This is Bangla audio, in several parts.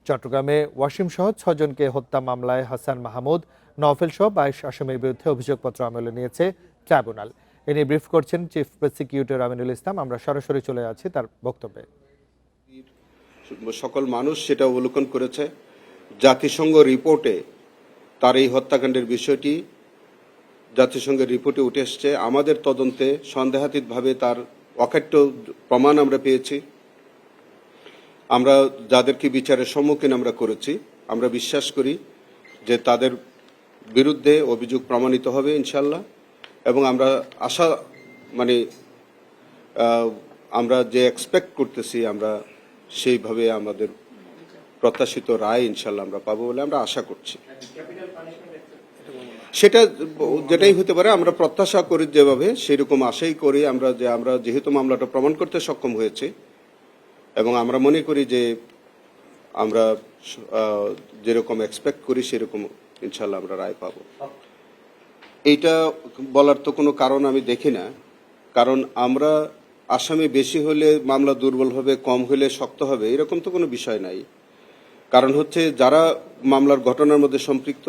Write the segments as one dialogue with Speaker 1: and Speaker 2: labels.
Speaker 1: চট্টগ্রামে ওয়াসিম সহ 6 জনকে হত্যা মামলায় হাসান মাহমুদ, নওফেল সহ 22 আসামির বিরুদ্ধে অভিযোগপত্র আমলে নিয়েছে ট্রাইব্যুনাল। এ নিয়ে ব্রিফ করছেন চিফ প্রসিকিউটর আমিনুল ইসলাম। আমরা সরাসরি চলে যাচ্ছি তার বক্তব্যে।
Speaker 2: সকল মানুষ সেটা অবলোকন করেছে। জাতিসংঘ রিপোর্টে তার এই হত্যাকাণ্ডের বিষয়টি জাতিসংঘের রিপোর্টে উঠে এসছে। আমাদের তদন্তে সন্দেহাতীতভাবে তার অকাট্য প্রমাণ আমরা পেয়েছি। আমরা যাদেরকে বিচারের সম্মুখীন আমরা করেছি, আমরা বিশ্বাস করি যে তাদের বিরুদ্ধে অভিযোগ প্রমাণিত হবে ইনশাল্লাহ। এবং আমরা আমরা যে এক্সপেক্ট করতেছি, আমরা সেইভাবে আমাদের প্রত্যাশিত রায় ইনশাল্লাহ আমরা পাবো বলে আমরা আশা করছি। সেটা যেটাই হতে পারে, আমরা প্রত্যাশা করি যেভাবে, সেরকম আশাই করি আমরা যেহেতু মামলাটা প্রমাণ করতে সক্ষম হয়েছে, এবং আমরা মনে করি যে আমরা যেরকম এক্সপেক্ট করি সেরকম ইনশাল্লাহ আমরা রায় পাবো। এইটা বলার তো কোনো কারণ আমি দেখি না, কারণ আমরা আসামি বেশি হলে মামলা দুর্বল হবে, কম হলে শক্ত হবে, এরকম তো কোনো বিষয় নাই। কারণ হচ্ছে যারা মামলার ঘটনার মধ্যে সম্পৃক্ত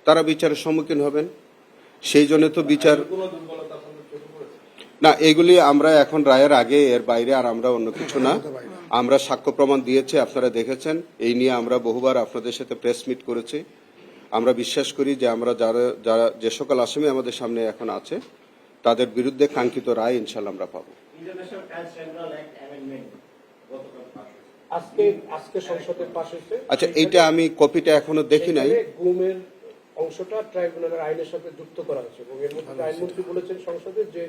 Speaker 2: তারা বিচারের সম্মুখীন হবেন। সেই জন্য তো বিচার না, এগুলি আমরা এখন রায়ের আগে, এর বাইরে আর আমরা অন্য কিছু না। আমরা সাক্ষ্য প্রমাণ দিয়েছি, আপনারা দেখেছেন। এই নিয়ে আমরা বহুবার আপনাদের সাথে প্রেস মিট করেছি। আমরা বিশ্বাস করি যে আমরা যারা যে সকল আসামি আমাদের সামনে এখন আছে তাদের বিরুদ্ধে কাঙ্ক্ষিত রায় ইনশাল্লাহ আমরা পাবো। আচ্ছা, এইটা আমি কপিটা এখনো দেখি নাই।
Speaker 3: গুমের অংশটা ট্রাইব্যুনালের আইনের সাথে যুক্ত করা হয়েছে এবং এর মধ্যে আইনমন্ত্রী বলেছেন সংসদে যে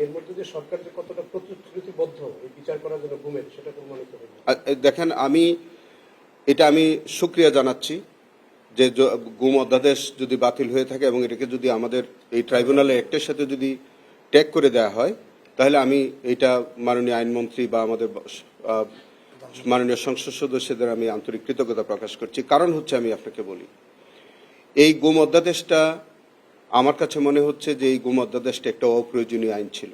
Speaker 3: এর মধ্যে যে সরকার যে কতটা প্রতিশ্রুতিবদ্ধ এই বিচার করার জন্য গুমের, সেটা প্রমাণিত হয়েছে।
Speaker 2: দেখেন, আমি শুকরিয়া জানাচ্ছি যে গুম অধ্যাদেশ যদি বাতিল হয়ে থাকে এবং এটাকে যদি আমাদের এই ট্রাইব্যুনালে একটার সাথে যদি ট্যাগ করে দেওয়া হয়, তাহলে আমি এটা মাননীয় আইনমন্ত্রী বা আমাদের মাননীয় সংসদ সদস্যদের আমি আন্তরিক কৃতজ্ঞতা প্রকাশ করছি। কারণ হচ্ছে, আমি আপনাকে বলি, এই গুম অধ্যাদেশটা আমার কাছে মনে হচ্ছে যে এই গুম অধ্যাদেশটা একটা অপ্রয়োজনীয় আইন ছিল।